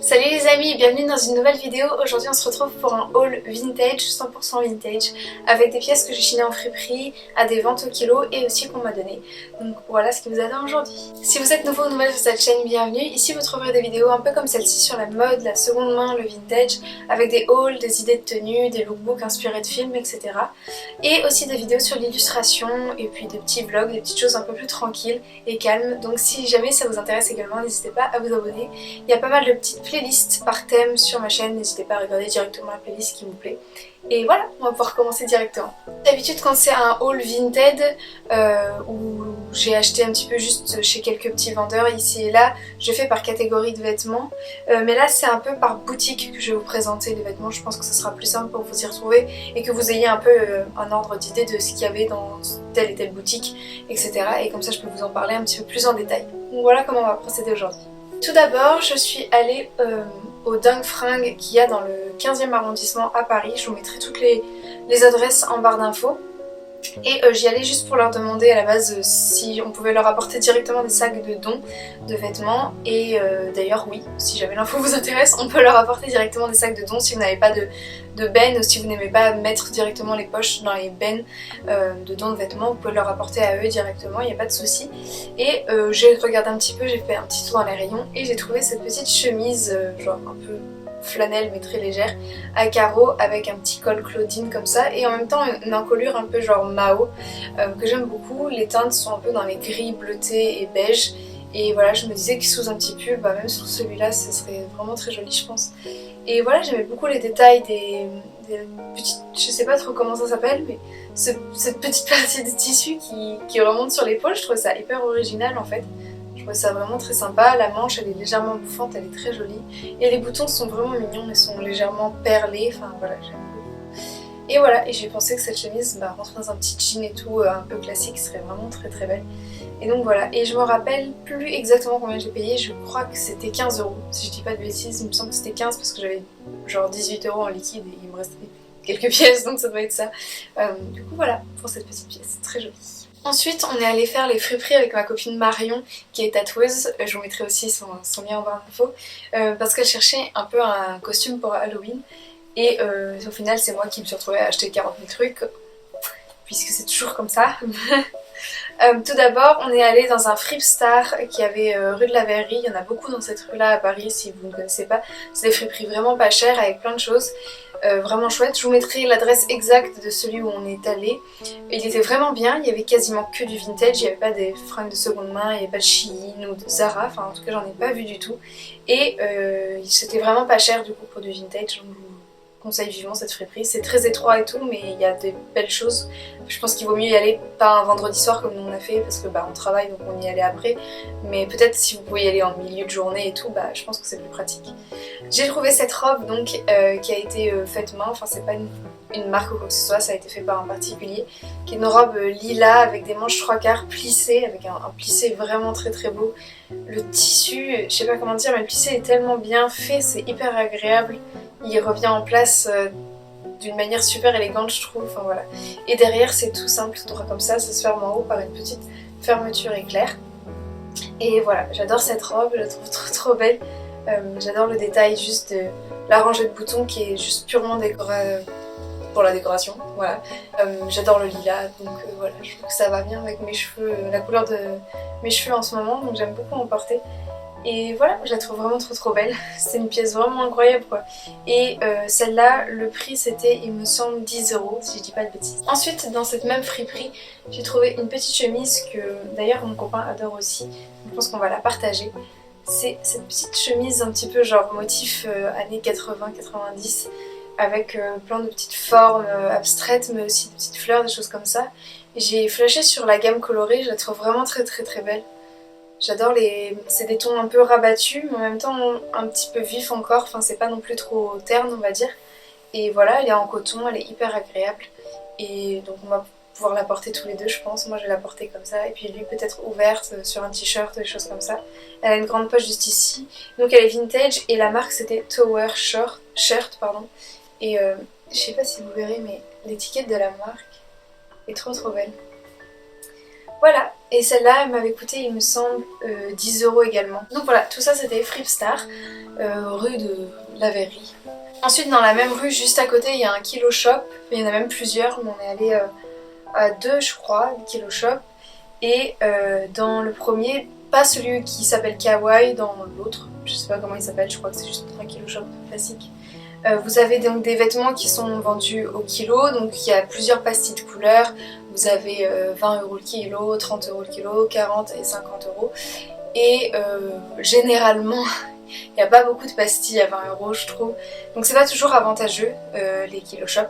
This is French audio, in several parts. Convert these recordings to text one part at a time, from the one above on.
Salut les amis, bienvenue dans une nouvelle vidéo. Aujourd'hui on se retrouve pour un haul vintage, 100% vintage, avec des pièces que j'ai chinées en friperie, à des ventes au kilo et aussi qu'on m'a donné. Donc voilà ce qui vous attend aujourd'hui. Si vous êtes nouveau ou nouvelle sur cette chaîne, bienvenue. Ici vous trouverez des vidéos un peu comme celle-ci sur la mode, la seconde main, le vintage, avec des hauls, des idées de tenues, des lookbooks inspirés de films, etc. Et aussi des vidéos sur l'illustration et puis des petits vlogs, des petites choses un peu plus tranquilles et calmes. Donc si jamais ça vous intéresse également, n'hésitez pas à vous abonner. Il y a pas mal de petites playlists par thème sur ma chaîne, n'hésitez pas à regarder directement la playlist qui vous plaît. Et voilà, on va pouvoir commencer directement. D'habitude quand c'est un haul Vinted où j'ai acheté un petit peu juste chez quelques petits vendeurs ici et là, je fais par catégorie de vêtements. Mais là c'est un peu par boutique que je vais vous présenter les vêtements, je pense que ce sera plus simple pour vous y retrouver et que vous ayez un peu un ordre d'idée de ce qu'il y avait dans telle et telle boutique, etc. Et comme ça je peux vous en parler un petit peu plus en détail. Donc voilà comment on va procéder aujourd'hui. Tout d'abord, je suis allée au Dingue Fringues qu'il y a dans le 15e arrondissement à Paris. Je vous mettrai toutes les adresses en barre d'infos. Et j'y allais juste pour leur demander à la base si on pouvait leur apporter directement des sacs de dons de vêtements. Et d'ailleurs oui, si jamais l'info vous intéresse, on peut leur apporter directement des sacs de dons si vous n'avez pas de bennes ou si vous n'aimez pas mettre directement les poches dans les bennes de dons de vêtements, vous pouvez leur apporter à eux directement, il n'y a pas de souci. Et j'ai regardé un petit peu, j'ai fait un petit tour dans les rayons et j'ai trouvé cette petite chemise genre un peu flanelle mais très légère à carreaux avec un petit col Claudine comme ça et en même temps une encolure un peu genre Mao que j'aime beaucoup. Les teintes sont un peu dans les gris bleutés et beige et voilà, je me disais que sous un petit pull, même sur celui-là ce serait vraiment très joli je pense. Et voilà, j'aimais beaucoup les détails des petites, je sais pas trop comment ça s'appelle, mais cette petite partie de tissu qui remonte sur l'épaule, je trouve ça hyper original en fait. Je trouve ça vraiment très sympa, la manche elle est légèrement bouffante, elle est très jolie. Et les boutons sont vraiment mignons, ils sont légèrement perlés, enfin voilà, j'aime beaucoup. Et voilà, et j'ai pensé que cette chemise, rentrer dans un petit jean et tout, un peu classique, serait vraiment très très belle. Et donc voilà, et je me rappelle plus exactement combien j'ai payé, je crois que c'était 15 €, si je dis pas de bêtises, il me semble que c'était 15 parce que j'avais genre 18 € en liquide et il me restait quelques pièces, donc ça doit être ça. Du coup voilà, pour cette petite pièce, très jolie. Ensuite, on est allé faire les friperies avec ma copine Marion, qui est tatoueuse. Je vous mettrai aussi son lien en barre d'infos, parce qu'elle cherchait un peu un costume pour Halloween. Et au final, c'est moi qui me suis retrouvée à acheter 40 000 trucs, puisque c'est toujours comme ça. Tout d'abord, on est allé dans un Fripstar qui avait rue de la Verrerie. Il y en a beaucoup dans cette rue-là à Paris, si vous ne connaissez pas. C'est des friperies vraiment pas chères avec plein de choses. Vraiment chouette. Je vous mettrai l'adresse exacte de celui où on est allé. Il était vraiment bien, il y avait quasiment que du vintage, il n'y avait pas des fringues de seconde main, il n'y avait pas de Shein ou de Zara, enfin en tout cas j'en ai pas vu du tout. Et c'était vraiment pas cher du coup pour du vintage, donc je vous conseille vivement cette friperie. C'est très étroit et tout, mais il y a des belles choses. Je pense qu'il vaut mieux y aller pas un vendredi soir comme nous on a fait, parce que on travaille donc on y allait après. Mais peut-être si vous pouvez y aller en milieu de journée et tout, je pense que c'est plus pratique. J'ai trouvé cette robe donc qui a été faite main, enfin c'est pas une marque ou quoi que ce soit, ça a été fait par un particulier, qui est une robe lilas avec des manches 3/4 plissées, avec un plissé vraiment très très beau. Le tissu, je sais pas comment dire, mais le plissé est tellement bien fait, c'est hyper agréable. Il revient en place d'une manière super élégante je trouve, enfin voilà. Et derrière c'est tout simple, tout droit comme ça se ferme en haut par une petite fermeture éclair. Et voilà, j'adore cette robe, je la trouve trop trop belle. J'adore le détail juste de la rangée de boutons qui est juste purement pour la décoration, voilà. J'adore le lilas, donc voilà, je trouve que ça va bien avec mes cheveux, la couleur de mes cheveux en ce moment, donc j'aime beaucoup en porter. Et voilà, je la trouve vraiment trop trop belle, c'est une pièce vraiment incroyable quoi. Et celle-là, le prix c'était il me semble 10 € si je dis pas de bêtises. Ensuite dans cette même friperie, j'ai trouvé une petite chemise que d'ailleurs mon copain adore aussi, je pense qu'on va la partager. C'est cette petite chemise un petit peu genre motif années 80-90 avec plein de petites formes abstraites mais aussi de petites fleurs, des choses comme ça. J'ai flashé sur la gamme colorée, je la trouve vraiment très très très belle. J'adore c'est des tons un peu rabattus mais en même temps un petit peu vifs encore, enfin c'est pas non plus trop terne on va dire. Et voilà, elle est en coton, elle est hyper agréable et donc on va pouvoir la porter tous les deux je pense. Moi je vais la porter comme ça et puis lui peut-être ouverte sur un t-shirt, des choses comme ça. Elle a une grande poche juste ici, donc elle est vintage et la marque c'était Tower Shirt pardon. Et je sais pas si vous verrez mais l'étiquette de la marque est trop trop belle. Voilà, et celle-là elle m'avait coûté il me semble 10 € également. Donc voilà, tout ça c'était Fripstar, rue de la Verrerie. Ensuite dans la même rue juste à côté il y a un Kilo Shop, il y en a même plusieurs mais on est allé à deux je crois, Kilo Shop. Et dans le premier, pas celui qui s'appelle Kawaii, dans l'autre, je sais pas comment il s'appelle, je crois que c'est juste un Kilo Shop classique. Vous avez donc des vêtements qui sont vendus au kilo, donc il y a plusieurs pastilles de couleurs. Vous avez 20 € le kilo, 30 € le kilo, 40 et 50 €. Et généralement, il n'y a pas beaucoup de pastilles à 20 € je trouve. Donc c'est pas toujours avantageux les Kilo Shop.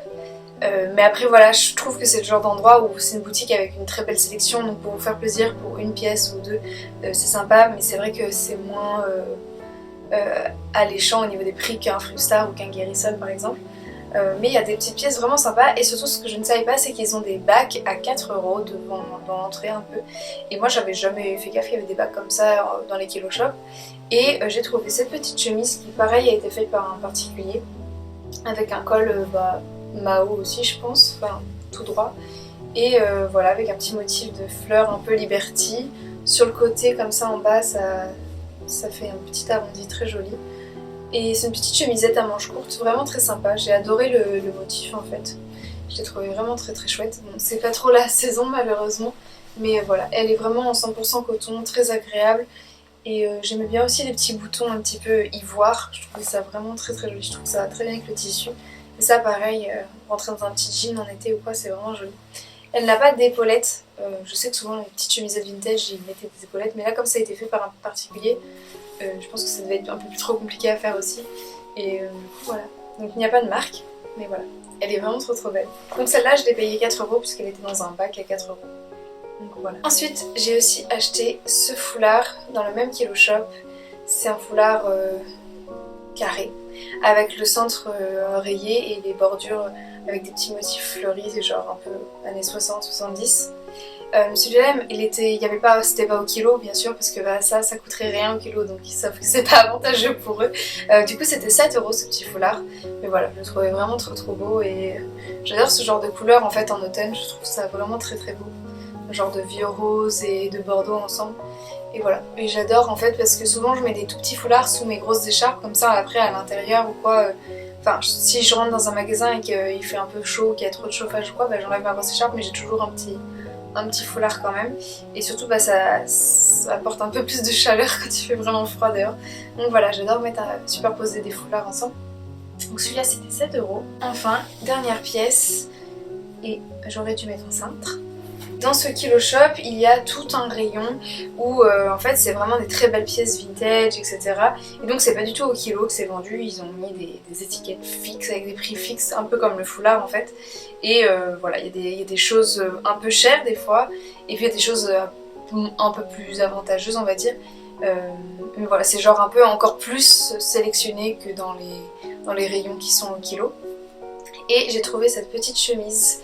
Mais après voilà, je trouve que c'est le genre d'endroit où c'est une boutique avec une très belle sélection, donc pour vous faire plaisir pour une pièce ou deux, c'est sympa, mais c'est vrai que c'est moins alléchant au niveau des prix qu'un Fripstar ou qu'un Garrison par exemple. Mais il y a des petites pièces vraiment sympas, et surtout ce que je ne savais pas c'est qu'ils ont des bacs à 4 € devant dans l'entrée un peu. Et moi j'avais jamais fait gaffe qu'il y avait des bacs comme ça dans les Kilo Shop. Et j'ai trouvé cette petite chemise qui pareil a été faite par un particulier, avec un col Mao aussi je pense, enfin tout droit. Et voilà, avec un petit motif de fleurs un peu Liberty. Sur le côté comme ça en bas ça fait un petit arrondi très joli. Et c'est une petite chemisette à manches courtes, vraiment très sympa. J'ai adoré le motif en fait. Je l'ai trouvé vraiment très très chouette. Bon, c'est pas trop la saison malheureusement, mais voilà, elle est vraiment en 100% coton, très agréable. Et j'aimais bien aussi les petits boutons un petit peu ivoire. Je trouvais ça vraiment très très joli. Je trouve ça va très bien avec le tissu. Et ça pareil, rentrer dans un petit jean en été ou quoi, c'est vraiment joli. Elle n'a pas d'épaulettes. Je sais que souvent les petites chemisettes vintage ils mettaient des épaulettes, mais là comme ça a été fait par un particulier, je pense que ça devait être un peu plus trop compliqué à faire aussi. Et voilà. Donc il n'y a pas de marque, mais voilà. Elle est vraiment trop trop belle. Donc celle-là je l'ai payée 4 € puisqu'elle était dans un bac à 4 €. Donc voilà. Ensuite j'ai aussi acheté ce foulard dans le même Kilo Shop. C'est un foulard carré avec le centre rayé et les bordures avec des petits motifs fleuris, genre un peu années 60-70. Celui-là, c'était pas au kilo bien sûr parce que ça coûterait rien au kilo, donc ils savent que c'est pas avantageux pour eux. Du coup c'était 7 € ce petit foulard, mais voilà, je le trouvais vraiment trop trop beau et j'adore ce genre de couleur en fait en automne, je trouve ça vraiment très très beau. Un genre de vieux rose et de bordeaux ensemble. Et voilà, et j'adore en fait parce que souvent je mets des tout petits foulards sous mes grosses écharpes comme ça après à l'intérieur ou quoi. Enfin, si je rentre dans un magasin et qu'il fait un peu chaud, qu'il y a trop de chauffage ou quoi, j'enlève ma grosse écharpe mais j'ai toujours un petit foulard quand même. Et surtout ça apporte un peu plus de chaleur quand il fait vraiment froid dehors. Donc voilà, j'adore superposer des foulards ensemble. Donc celui-là c'était 7 €. Enfin, dernière pièce, et j'aurais dû mettre un cintre. Dans ce Kilo Shop, il y a tout un rayon où en fait c'est vraiment des très belles pièces vintage, etc. Et donc c'est pas du tout au kilo que c'est vendu, ils ont mis des étiquettes fixes avec des prix fixes, un peu comme le foulard en fait. Et voilà, il y a des choses un peu chères des fois, et puis il y a des choses un peu plus avantageuses on va dire. Mais voilà, c'est genre un peu encore plus sélectionné que dans les rayons qui sont au kilo. Et j'ai trouvé cette petite chemise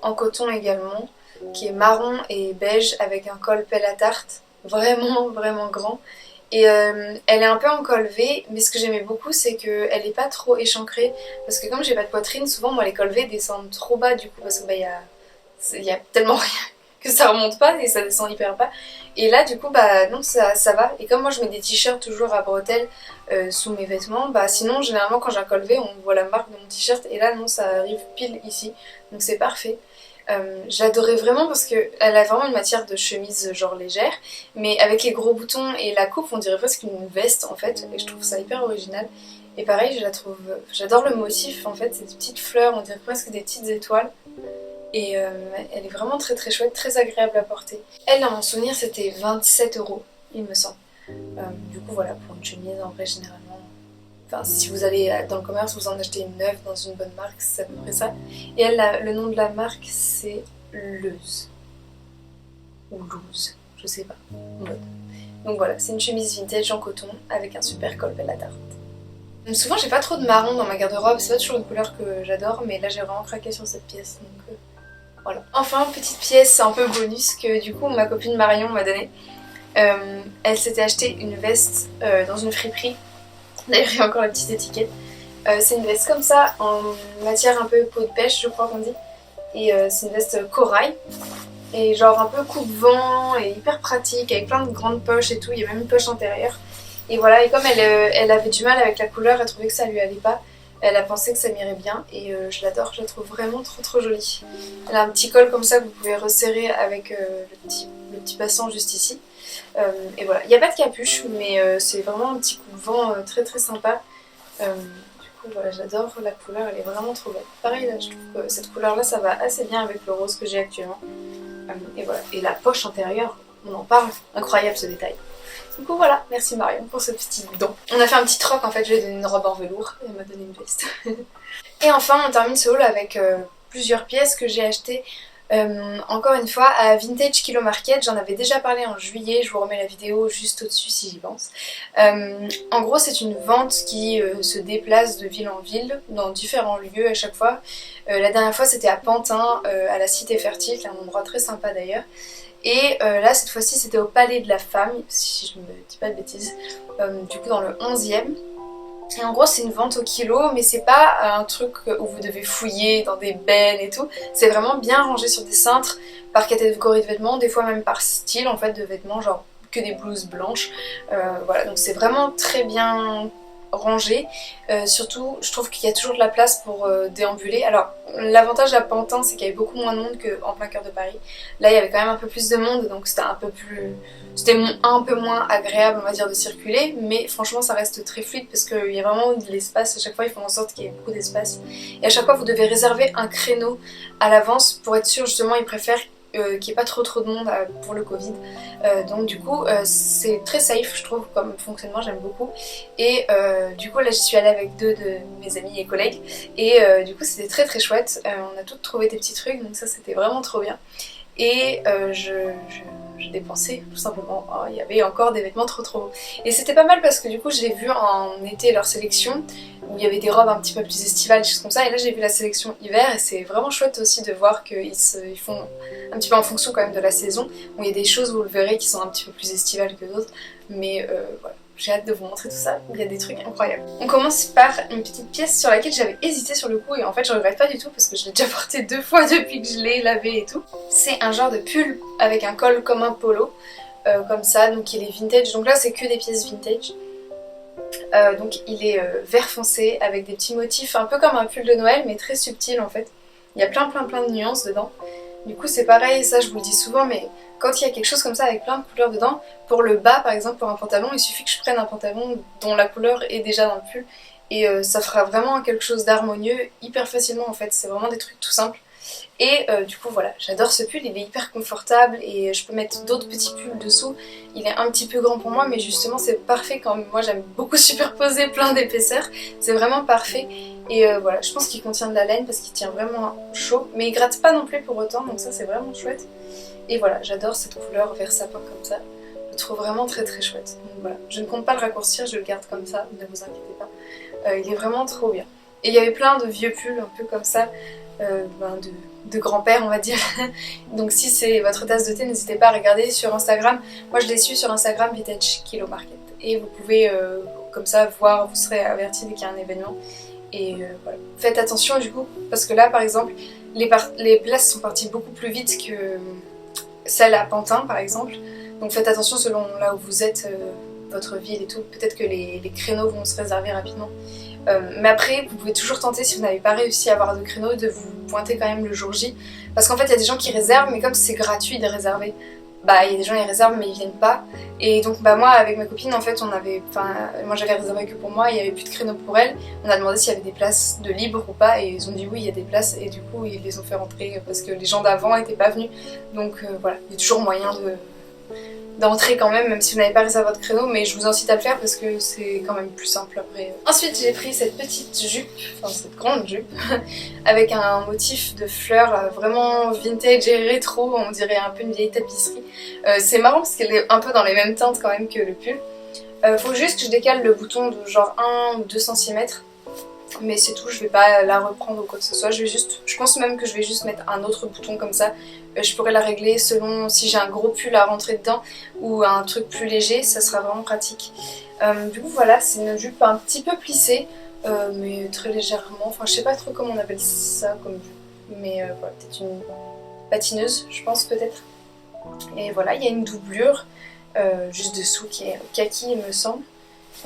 en coton également, qui est marron et beige avec un col pelle à tarte, vraiment vraiment grand. Et elle est un peu en col V, mais ce que j'aimais beaucoup c'est qu'elle est pas trop échancrée, parce que comme j'ai pas de poitrine, souvent moi les cols V descendent trop bas du coup, parce que il y a tellement rien que ça remonte pas et ça descend hyper bas. Et là du coup non, ça va. Et comme moi je mets des t-shirts toujours à bretelles sous mes vêtements, sinon généralement quand j'ai un col V on voit la marque de mon t-shirt, et là non, ça arrive pile ici, donc c'est parfait. J'adorais vraiment parce qu'elle a vraiment une matière de chemise genre légère, mais avec les gros boutons et la coupe on dirait presque une veste en fait, et je trouve ça hyper original. Et pareil, j'adore le motif en fait, c'est des petites fleurs, on dirait presque des petites étoiles. Et elle est vraiment très très chouette, très agréable à porter. Elle, dans mon souvenir, c'était 27 € il me semble. Du coup voilà, pour une chemise en vrai généralement, enfin si vous allez dans le commerce vous en achetez une neuve dans une bonne marque, c'est à peu près ça. Et elle, le nom de la marque c'est Leuze ou Louse, je sais pas. Ouais. Donc voilà, c'est une chemise vintage en coton avec un super col pelle à tarte. Souvent j'ai pas trop de marron dans ma garde-robe, c'est pas toujours une couleur que j'adore, mais là j'ai vraiment craqué sur cette pièce, donc voilà. Enfin, petite pièce un peu bonus que du coup ma copine Marion m'a donnée. Elle s'était acheté une veste dans une friperie, d'ailleurs il y a encore la petite étiquette. C'est une veste comme ça, en matière un peu peau de pêche je crois qu'on dit, et c'est une veste corail. et genre un peu coupe-vent et hyper pratique avec plein de grandes poches et tout, il y a même une poche intérieure. Et voilà, et comme elle avait du mal avec la couleur, elle trouvait que ça lui allait pas. Elle a pensé que ça m'irait bien et je l'adore, je la trouve vraiment trop jolie. Elle a un petit col comme ça que vous pouvez resserrer avec le petit passant juste ici. Et voilà, il n'y a pas de capuche mais c'est vraiment un petit coupe-vent très sympa. Du coup voilà, j'adore la couleur, elle est vraiment trop belle. Pareil là, je trouve que cette couleur là ça va assez bien avec le rose que j'ai actuellement. Et voilà, et la poche intérieure, on en parle, incroyable ce détail. Du coup voilà, merci Marion pour ce petit don. On a fait un petit troc en fait, je lui ai donné une robe en velours et elle m'a donné une veste. Et enfin on termine ce haul avec plusieurs pièces que j'ai achetées encore une fois à Vintage Kilo Market. J'en avais déjà parlé en juillet, je vous remets la vidéo juste au-dessus si j'y pense. En gros c'est une vente qui se déplace de ville en ville dans différents lieux à chaque fois. La dernière fois c'était à Pantin, à la Cité Fertile, un endroit très sympa d'ailleurs. Et là cette fois-ci c'était au Palais de la Femme, si je ne me dis pas de bêtises, du coup dans le 11e. Et en gros c'est une vente au kilo, mais c'est pas un truc où vous devez fouiller dans des bennes et tout. C'est vraiment bien rangé sur des cintres par catégorie de vêtements, des fois même par style en fait de vêtements, genre que des blouses blanches. Voilà, donc c'est vraiment très bien rangé. Surtout je trouve qu'il y a toujours de la place pour déambuler. Alors l'avantage à Pantin c'est qu'il y avait beaucoup moins de monde qu'en plein cœur de Paris. Là il y avait quand même un peu plus de monde donc c'était un peu moins agréable on va dire de circuler, mais franchement ça reste très fluide parce qu'il y a vraiment de l'espace. À chaque fois ils font en sorte qu'il y ait beaucoup d'espace et à chaque fois vous devez réserver un créneau à l'avance pour être sûr. Justement ils préfèrent qu'il n'y ait pas trop de monde pour le Covid. Donc du coup c'est très safe je trouve comme fonctionnement, j'aime beaucoup. Et du coup là j'y suis allée avec deux de mes amis et collègues et du coup c'était très chouette. On a toutes trouvé des petits trucs donc ça c'était vraiment trop bien. Et je dépensais tout simplement. Oh, il y avait encore des vêtements trop beaux. Et c'était pas mal parce que du coup j'ai vu en été leur sélection où il y avait des robes un petit peu plus estivales, des choses comme ça. Et là j'ai vu la sélection hiver et c'est vraiment chouette aussi de voir qu'ils font un petit peu en fonction quand même de la saison. Où il y a des choses, vous le verrez, qui sont un petit peu plus estivales que d'autres. Mais voilà. J'ai hâte de vous montrer tout ça, il y a des trucs incroyables. On commence par une petite pièce sur laquelle j'avais hésité sur le coup et en fait je regrette pas du tout parce que je l'ai déjà porté 2 fois depuis que je l'ai lavé et tout. C'est un genre de pull avec un col comme un polo, comme ça, donc il est vintage. Donc là c'est que des pièces vintage. Donc il est vert foncé avec des petits motifs un peu comme un pull de Noël mais très subtil en fait. Il y a plein de nuances dedans. Du coup c'est pareil, ça je vous le dis souvent, mais quand il y a quelque chose comme ça avec plein de couleurs dedans, pour le bas par exemple, pour un pantalon, il suffit que je prenne un pantalon dont la couleur est déjà dans le pull et ça fera vraiment quelque chose d'harmonieux hyper facilement en fait. C'est vraiment des trucs tout simples. Et du coup voilà, j'adore ce pull, il est hyper confortable et je peux mettre d'autres petits pulls dessous. Il est un petit peu grand pour moi mais justement c'est parfait quand moi j'aime beaucoup superposer plein d'épaisseur. C'est vraiment parfait et voilà, je pense qu'il contient de la laine parce qu'il tient vraiment chaud mais il gratte pas non plus pour autant donc ça c'est vraiment chouette. Et voilà, j'adore cette couleur vert sapin comme ça. Je le trouve vraiment très chouette. Donc voilà, je ne compte pas le raccourcir, je le garde comme ça, ne vous inquiétez pas. Il est vraiment trop bien. Et il y avait plein de vieux pulls un peu comme ça, de grand-père on va dire. Donc si c'est votre tasse de thé, n'hésitez pas à regarder sur Instagram. Moi je les suis sur Instagram, Vintage Kilo Market. Et vous pouvez comme ça voir, vous serez averti dès qu'il y a un événement. Et voilà. Faites attention du coup, parce que là par exemple, les places sont parties beaucoup plus vite que celles à Pantin par exemple. Donc faites attention selon là où vous êtes, votre ville et tout. Peut-être que les créneaux vont se réserver rapidement. Mais après, vous pouvez toujours tenter, si vous n'avez pas réussi à avoir de créneau, de vous pointer quand même le jour J. Parce qu'en fait, il y a des gens qui réservent, mais comme c'est gratuit de réserver, bah il y a des gens qui réservent mais ils viennent pas. Et donc bah moi avec ma copine en fait moi j'avais réservé que pour moi, il y avait plus de créneau pour elle. On a demandé s'il y avait des places de libre ou pas et ils ont dit oui il y a des places et du coup ils les ont fait rentrer parce que les gens d'avant étaient pas venus. Donc voilà, il y a toujours moyen d'entrer quand même si vous n'avez pas réservé votre créneau, mais je vous incite à le faire parce que c'est quand même plus simple après. Ensuite j'ai pris cette petite jupe, enfin cette grande jupe, avec un motif de fleurs vraiment vintage et rétro, on dirait un peu une vieille tapisserie. C'est marrant parce qu'elle est un peu dans les mêmes teintes quand même que le pull. Faut juste que je décale le bouton de genre 1 ou 2 cm. Mais c'est tout, je vais pas la reprendre ou quoi que ce soit, je pense même que je vais juste mettre un autre bouton comme ça. Je pourrais la régler selon si j'ai un gros pull à rentrer dedans ou un truc plus léger, ça sera vraiment pratique. Du coup voilà, c'est une jupe un petit peu plissée, mais très légèrement, enfin je sais pas trop comment on appelle ça comme jupe, mais voilà, peut-être patineuse, je pense peut-être. Et voilà, il y a une doublure juste dessous qui est kaki il me semble.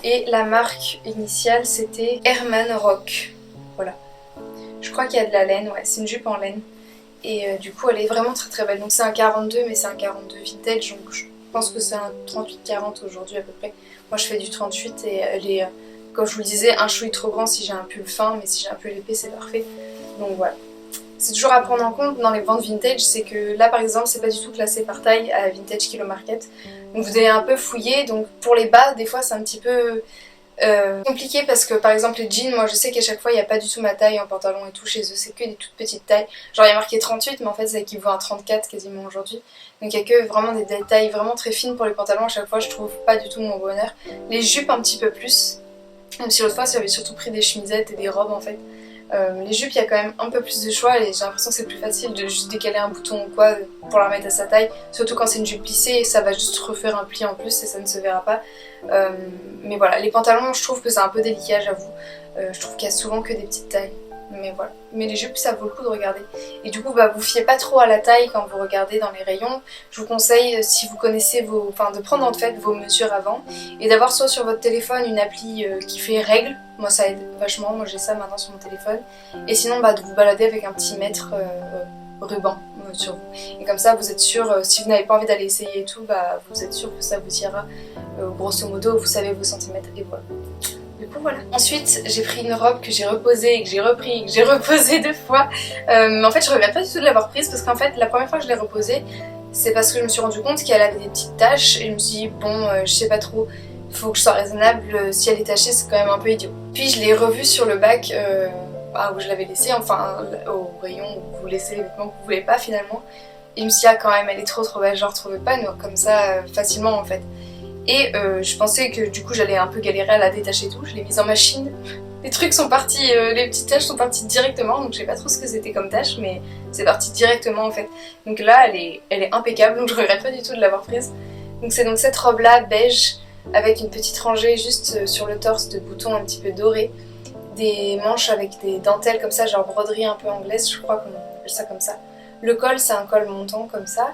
Et la marque initiale c'était Herman Rock. Voilà. Je crois qu'il y a de la laine, ouais, c'est une jupe en laine. Et du coup elle est vraiment très très belle. Donc c'est un 42 mais c'est un 42 vintage. Donc je pense que c'est un 38-40 aujourd'hui à peu près. Moi je fais du 38 et elle est, comme je vous le disais, un chouï trop grand si j'ai un pull fin. Mais si j'ai un pull épais c'est parfait. Donc voilà. C'est toujours à prendre en compte dans les ventes vintage, c'est que là par exemple c'est pas du tout classé par taille à Vintage Kilo Market. Donc vous devez un peu fouiller, donc pour les bas des fois c'est un petit peu compliqué parce que par exemple les jeans, moi je sais qu'à chaque fois il n'y a pas du tout ma taille en pantalon et tout chez eux, c'est que des toutes petites tailles. Genre il y a marqué 38 mais en fait ça équivaut à 34 quasiment aujourd'hui. Donc il y a que vraiment des tailles vraiment très fines pour les pantalons, à chaque fois je trouve pas du tout mon bonheur. Les jupes un petit peu plus, même si l'autre fois j'avais surtout pris des chemisettes et des robes en fait. Les jupes, il y a quand même un peu plus de choix et j'ai l'impression que c'est plus facile de juste décaler un bouton ou quoi pour la remettre à sa taille. Surtout quand c'est une jupe plissée, ça va juste refaire un pli en plus et ça ne se verra pas. Mais voilà, les pantalons, je trouve que c'est un peu délicat, j'avoue. Je trouve qu'il y a souvent que des petites tailles. Mais voilà. Mais les jupes, ça vaut le coup de regarder. Et du coup, bah, vous fiez pas trop à la taille quand vous regardez dans les rayons. Je vous conseille, si vous connaissez vos... Enfin, de prendre en fait vos mesures avant et d'avoir soit sur votre téléphone une appli qui fait règles. Moi, ça aide vachement. Moi, j'ai ça maintenant sur mon téléphone. Et sinon, bah, de vous balader avec un petit mètre ruban sur vous. Et comme ça, vous êtes sûr, si vous n'avez pas envie d'aller essayer et tout, bah, vous êtes sûr que ça vous ira. Grosso modo, vous savez vos centimètres et voilà. Du coup voilà. Ensuite j'ai pris une robe que j'ai reposée et que j'ai repris et que j'ai reposée 2 fois. Mais en fait je regrette pas du tout de l'avoir prise parce qu'en fait la première fois que je l'ai reposée c'est parce que je me suis rendu compte qu'elle avait des petites taches et je me suis dit bon je sais pas trop, il faut que je sois raisonnable, si elle est tachée c'est quand même un peu idiot. Puis je l'ai revue sur le bac où je l'avais laissée, enfin au rayon où vous laissez les vêtements que vous voulez pas finalement. Et je me suis dit ah quand même elle est trop belle, je ne retrouvais pas comme ça facilement en fait. Et je pensais que du coup j'allais un peu galérer à la détacher et tout, je l'ai mise en machine. Les trucs sont partis, les petites taches sont parties directement, donc je sais pas trop ce que c'était comme tache, mais c'est parti directement en fait. Donc là elle est impeccable, donc je regrette pas du tout de l'avoir prise. Donc c'est donc cette robe là, beige, avec une petite rangée juste sur le torse de boutons un petit peu dorés. Des manches avec des dentelles comme ça, genre broderie un peu anglaise, je crois qu'on appelle ça comme ça. Le col c'est un col montant comme ça.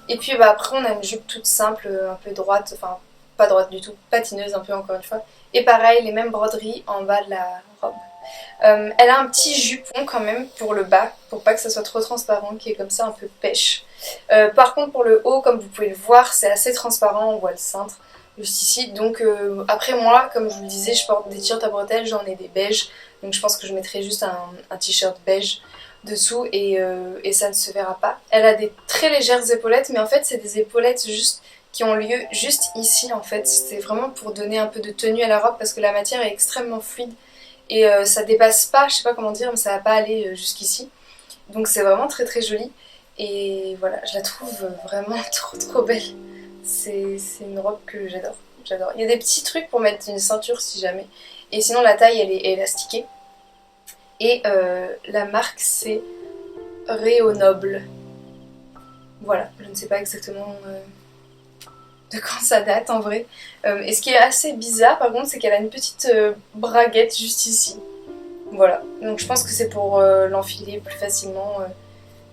Et puis bah, après on a une jupe toute simple, un peu droite, enfin pas droite du tout, patineuse un peu encore une fois. Et pareil, les mêmes broderies en bas de la robe. Elle a un petit jupon quand même pour le bas, pour pas que ça soit trop transparent, qui est comme ça un peu pêche. Par contre pour le haut, comme vous pouvez le voir, c'est assez transparent, on voit le cintre juste ici. Donc après moi, comme je vous le disais, je porte des t-shirts à bretelles, j'en ai des beiges. Donc je pense que je mettrai juste un t-shirt beige dessous et ça ne se verra pas. Elle a des très légères épaulettes, mais en fait c'est des épaulettes juste qui ont lieu juste ici en fait. C'est vraiment pour donner un peu de tenue à la robe parce que la matière est extrêmement fluide et ça dépasse pas, je sais pas comment dire, mais ça va pas aller jusqu'ici. Donc c'est vraiment très joli et voilà, je la trouve vraiment trop belle. C'est une robe que j'adore. Il y a des petits trucs pour mettre une ceinture si jamais. Et sinon la taille elle est élastiquée. Et la marque c'est Réonoble. Voilà, je ne sais pas exactement de quand ça date en vrai. Et ce qui est assez bizarre par contre c'est qu'elle a une petite braguette juste ici. Voilà, donc je pense que c'est pour l'enfiler plus facilement,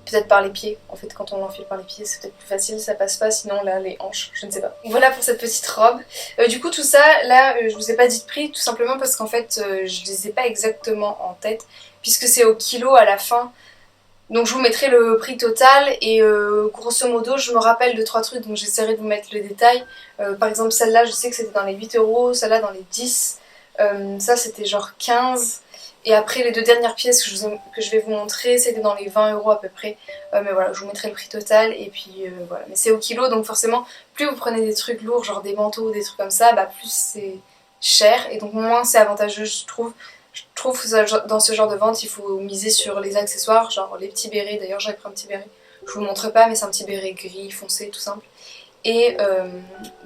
peut-être par les pieds. En fait quand on l'enfile par les pieds c'est peut-être plus facile, ça passe pas, sinon là les hanches, je ne sais pas. Voilà pour cette petite robe. Du coup tout ça, là je vous ai pas dit de prix tout simplement parce qu'en fait je les ai pas exactement en tête puisque c'est au kilo à la fin. Donc je vous mettrai le prix total et grosso modo je me rappelle de 3 trucs donc j'essaierai de vous mettre le détail. Par exemple celle-là je sais que c'était dans les 8 €, celle-là dans les 10, ça c'était genre 15. Et après les 2 dernières pièces que je vais vous montrer c'était dans les 20 € à peu près. Mais voilà je vous mettrai le prix total et puis voilà. Mais c'est au kilo donc forcément plus vous prenez des trucs lourds genre des manteaux ou des trucs comme ça, bah plus c'est cher et donc moins c'est avantageux je trouve. Je trouve que dans ce genre de vente, il faut miser sur les accessoires, genre les petits bérets. D'ailleurs, j'avais pris un petit béret. Je vous le montre pas, mais c'est un petit béret gris, foncé, tout simple. Et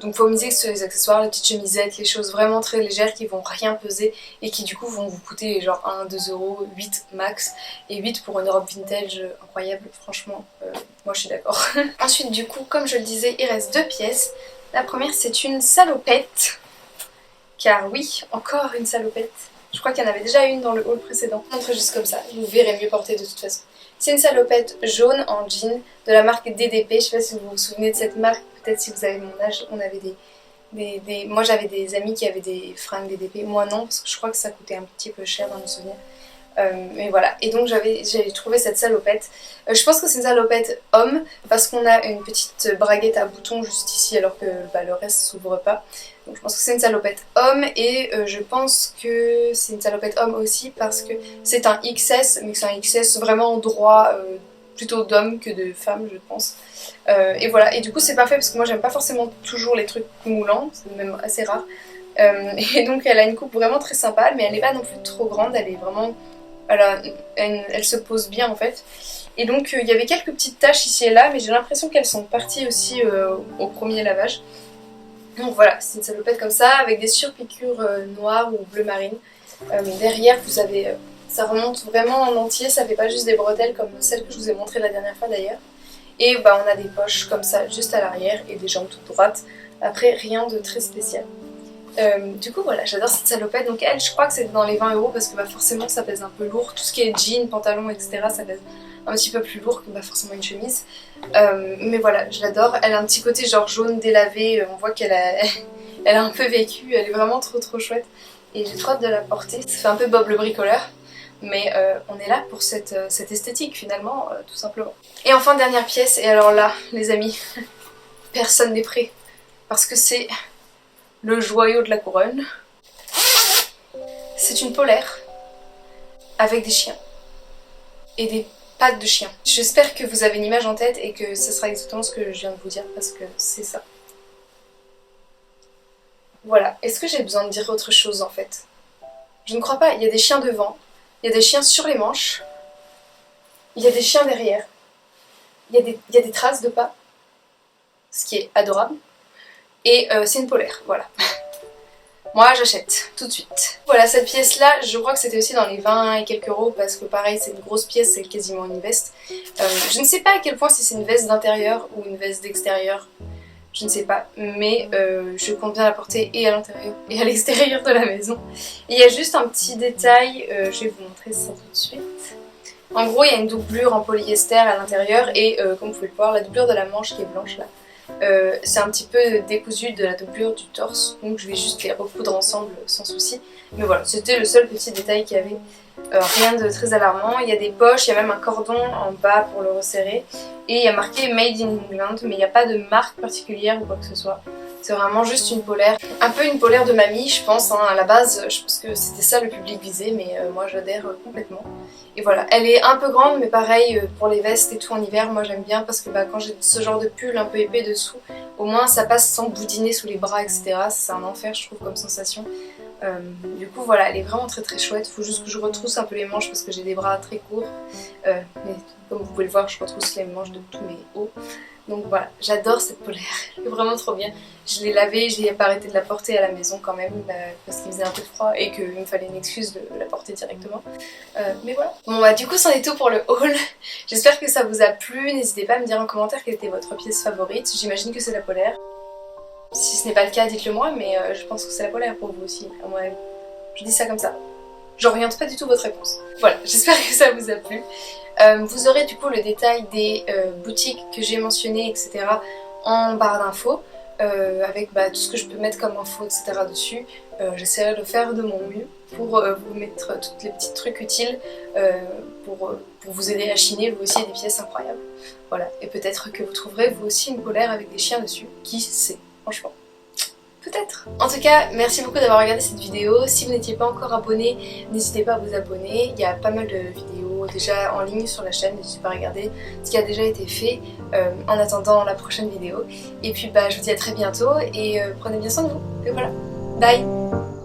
donc, il faut miser sur les accessoires, les petites chemisettes, les choses vraiment très légères qui vont rien peser et qui du coup vont vous coûter genre 1, 2 €, 8 max. Et 8 pour une robe vintage incroyable, franchement, moi je suis d'accord. Ensuite, du coup, comme je le disais, il reste 2 pièces. La première, c'est une salopette. Car oui, encore une salopette. Je crois qu'il y en avait déjà une dans le haul précédent. Je montre juste comme ça, vous verrez mieux porter de toute façon. C'est une salopette jaune en jean de la marque DDP. Je sais pas si vous vous souvenez de cette marque, peut-être si vous avez mon âge, on avait moi j'avais des amis qui avaient des fringues DDP, moi non parce que je crois que ça coûtait un petit peu cher dans mes souvenirs. Mais voilà, et donc j'avais trouvé cette salopette. Je pense que c'est une salopette homme parce qu'on a une petite braguette à boutons juste ici alors que le reste s'ouvre pas. Donc je pense que c'est une salopette homme et je pense que c'est une salopette homme aussi parce que c'est un XS, mais que c'est un XS vraiment droit, plutôt d'homme que de femme je pense. Et voilà, et du coup c'est parfait parce que moi j'aime pas forcément toujours les trucs moulants, c'est même assez rare. Et donc elle a une coupe vraiment très sympa, mais elle n'est pas non plus trop grande, elle est vraiment... Elle se pose bien en fait. Et donc il y avait quelques petites taches ici et là, mais j'ai l'impression qu'elles sont parties aussi au premier lavage. Donc voilà, c'est une salopette comme ça, avec des surpiqûres noires ou bleu marine. Derrière vous avez... ça remonte vraiment en entier, ça fait pas juste des bretelles comme celle que je vous ai montrée la dernière fois d'ailleurs. Et bah on a des poches comme ça juste à l'arrière et des jambes toutes droites. Après rien de très spécial. Du coup voilà, j'adore cette salopette. Donc elle, je crois que c'est dans les 20 € parce que bah, forcément ça pèse un peu lourd. Tout ce qui est jean, pantalon, etc. ça pèse un petit peu plus lourd que bah, forcément une chemise. Mais voilà, je l'adore. Elle a un petit côté genre jaune délavé. On voit qu'elle a... elle a un peu vécu. Elle est vraiment trop chouette. Et j'ai trop hâte de la porter. Ça fait un peu Bob le bricoleur. Mais on est là pour cette esthétique finalement, tout simplement. Et enfin dernière pièce, et alors là les amis, personne n'est prêt. Parce que c'est le joyau de la couronne. C'est une polaire avec des chiens. Et des pattes de chien. J'espère que vous avez une image en tête et que ce sera exactement ce que je viens de vous dire parce que c'est ça. Voilà, est-ce que j'ai besoin de dire autre chose en fait? Je ne crois pas, il y a des chiens devant. Il y a des chiens sur les manches, il y a des chiens derrière, il y a des traces de pas, ce qui est adorable, et c'est une polaire, voilà. Moi j'achète, tout de suite. Voilà, cette pièce-là, je crois que c'était aussi dans les 20 et quelques euros, parce que pareil, c'est une grosse pièce, c'est quasiment une veste. Je ne sais pas à quel point si c'est une veste d'intérieur ou une veste d'extérieur, je ne sais pas, mais je compte bien la porter et à l'intérieur et à l'extérieur de la maison. Et il y a juste un petit détail, je vais vous montrer ça tout de suite. En gros, il y a une doublure en polyester à l'intérieur et comme vous pouvez le voir, la doublure de la manche qui est blanche là, c'est un petit peu décousu de la doublure du torse, donc je vais juste les recoudre ensemble sans souci. Mais voilà, c'était le seul petit détail qu'il y avait. Rien de très alarmant, il y a des poches, il y a même un cordon en bas pour le resserrer et il y a marqué Made in England mais il n'y a pas de marque particulière ou quoi que ce soit. C'est vraiment juste une polaire, un peu une polaire de mamie je pense, hein. À la base je pense que c'était ça le public visé mais moi j'adhère complètement. Et voilà, elle est un peu grande mais pareil pour les vestes et tout en hiver moi j'aime bien parce que bah, quand j'ai ce genre de pull un peu épais dessous, au moins ça passe sans boudiner sous les bras etc. C'est un enfer je trouve comme sensation. Du coup voilà, elle est vraiment très chouette, faut juste que je retrousse un peu les manches parce que j'ai des bras très courts, mais comme vous pouvez le voir je retrousse les manches de tous mes hauts. Donc voilà, j'adore cette polaire, elle est vraiment trop bien. Je l'ai lavée, je n'ai pas arrêté de la porter à la maison quand même parce qu'il faisait un peu froid et qu'il me fallait une excuse de la porter directement. Mais voilà. Bon bah du coup c'en est tout pour le haul. J'espère que ça vous a plu, n'hésitez pas à me dire en commentaire quelle était votre pièce favorite, j'imagine que c'est la polaire. Si ce n'est pas le cas, dites-le moi, mais je pense que c'est la polaire pour vous aussi, à mon avis. Je dis ça comme ça. J'oriente pas du tout votre réponse. Voilà, j'espère que ça vous a plu. Vous aurez du coup le détail des boutiques que j'ai mentionnées, etc. en barre d'infos, avec tout ce que je peux mettre comme info, etc. dessus. J'essaierai de faire de mon mieux pour vous mettre tous les petits trucs utiles pour vous aider à chiner vous aussi des pièces incroyables. Voilà, et peut-être que vous trouverez vous aussi une polaire avec des chiens dessus, qui sait, franchement. Peut-être. En tout cas, merci beaucoup d'avoir regardé cette vidéo. Si vous n'étiez pas encore abonné, n'hésitez pas à vous abonner. Il y a pas mal de vidéos déjà en ligne sur la chaîne. N'hésitez pas à regarder ce qui a déjà été fait en attendant la prochaine vidéo. Et puis je vous dis à très bientôt et prenez bien soin de vous. Et voilà. Bye!